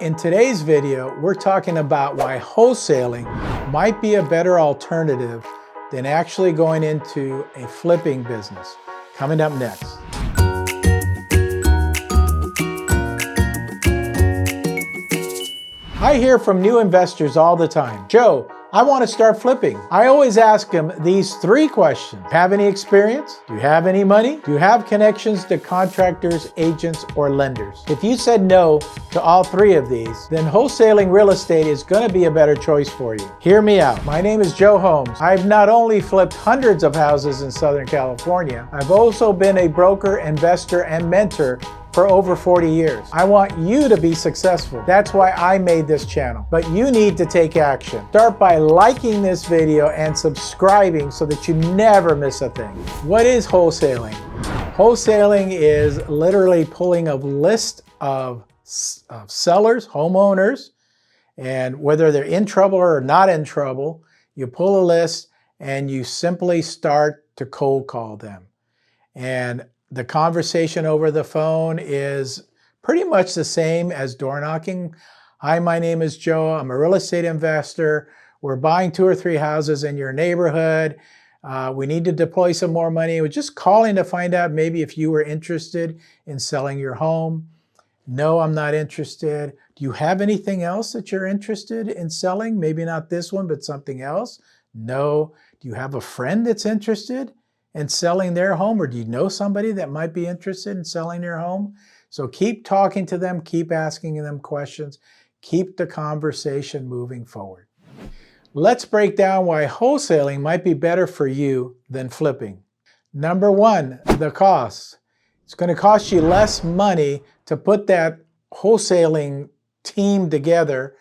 In today's video, we're talking about why wholesaling might be a better alternative than actually going into a flipping business. Coming up next. I hear from new investors all the time, Joe, I want to start flipping. I always ask them these three questions. Have any experience? Do you have any money? Do you have connections to contractors, agents, or lenders? If you said no to all three of these, then wholesaling real estate is going to be a better choice for you. Hear me out. My name is Joe Homs. I've not only flipped hundreds of houses in Southern California, I've also been a broker, investor, and mentor for over 40 years. I want you to be successful. That's why I made this channel. But you need to take action. Start by liking this video and subscribing so that you never miss a thing. What is wholesaling? Wholesaling is literally pulling a list of sellers, homeowners, and whether they're in trouble or not in trouble, you pull a list and you simply start to cold call them. And the conversation over the phone is pretty much the same as door knocking. Hi, my name is Joe. I'm a real estate investor. We're buying 2 or 3 houses in your neighborhood. We need to deploy some more money. We're just calling to find out maybe if you were interested in selling your home. No, I'm not interested. Do you have anything else that you're interested in selling? Maybe not this one, but something else? No. Do you have a friend that's interested and selling their home, or do you know somebody that might be interested in selling their home? So keep talking to them, keep asking them questions, keep the conversation moving forward. Let's break down why wholesaling might be better for you than flipping. Number one, the cost. It's going to cost you less money to put that wholesaling team together.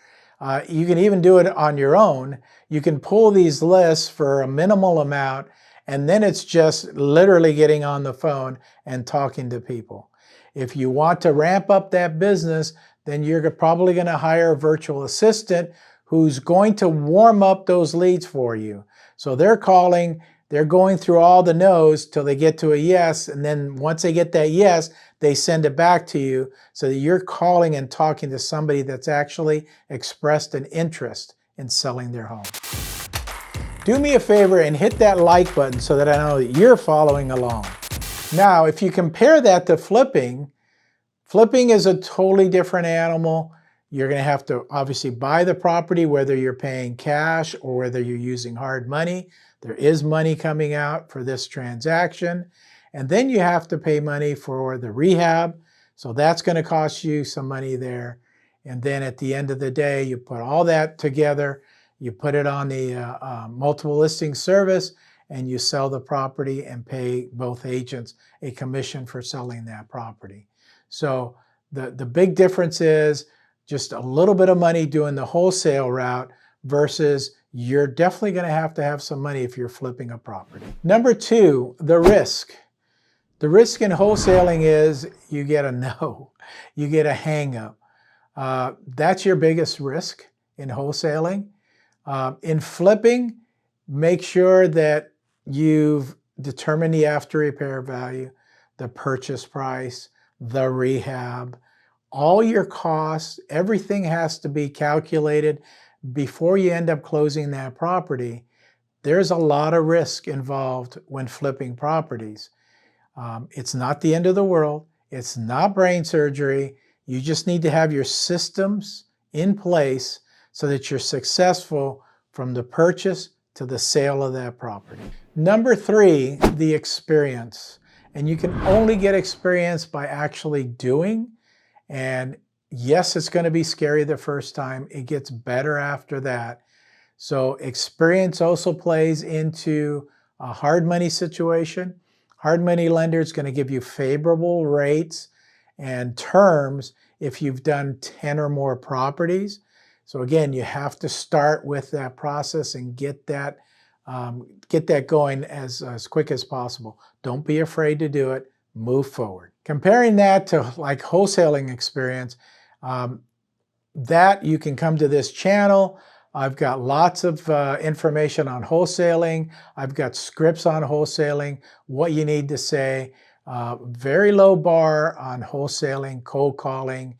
You can even do it on your own. You can pull these lists for a minimal amount, and then it's just literally getting on the phone and talking to people. If you want to ramp up that business, then you're probably going to hire a virtual assistant who's going to warm up those leads for you. So they're calling, they're going through all the no's till they get to a yes, and then once they get that yes, they send it back to you so that you're calling and talking to somebody that's actually expressed an interest in selling their home. Do me a favor and hit that like button so that I know that you're following along. Now, if you compare that to flipping, flipping is a totally different animal. You're going to have to obviously buy the property, whether you're paying cash or whether you're using hard money. There is money coming out for this transaction. And then you have to pay money for the rehab. So that's going to cost you some money there. And then at the end of the day, you put all that together. You put it on the multiple listing service and you sell the property and pay both agents a commission for selling that property. So the big difference is just a little bit of money doing the wholesale route versus you're definitely going to have some money if you're flipping a property. Number two, the risk. The risk in wholesaling is you get a no, you get a hang up. That's your biggest risk in wholesaling. In flipping, make sure that you've determined the after repair value, the purchase price, the rehab, all your costs, everything has to be calculated before you end up closing that property. There's a lot of risk involved when flipping properties. It's not the end of the world. It's not brain surgery. You just need to have your systems in place so that you're successful from the purchase to the sale of that property. Number three, the experience. And you can only get experience by actually doing. And yes, it's going to be scary the first time. It gets better after that. So experience also plays into a hard money situation. Hard money lender is going to give you favorable rates and terms if you've done 10 or more properties. So again, you have to start with that process and get that going as quick as possible. Don't be afraid to do it. Move forward. Comparing that to like wholesaling experience, that you can come to this channel. I've got lots of information on wholesaling. I've got scripts on wholesaling, what you need to say. Very low bar on wholesaling, cold calling.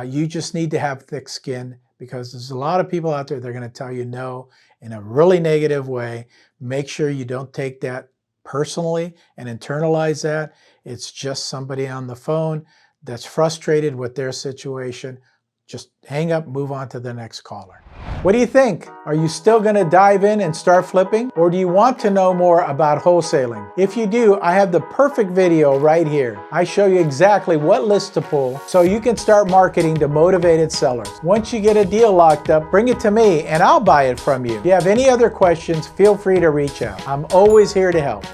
You just need to have thick skin, because there's a lot of people out there that are going to tell you no in a really negative way. Make sure you don't take that personally and internalize that. It's just somebody on the phone that's frustrated with their situation. Just hang up, move on to the next caller. What do you think? Are you still going to dive in and start flipping? Or do you want to know more about wholesaling? If you do, I have the perfect video right here. I show you exactly what list to pull so you can start marketing to motivated sellers. Once you get a deal locked up, bring it to me and I'll buy it from you. If you have any other questions, feel free to reach out. I'm always here to help.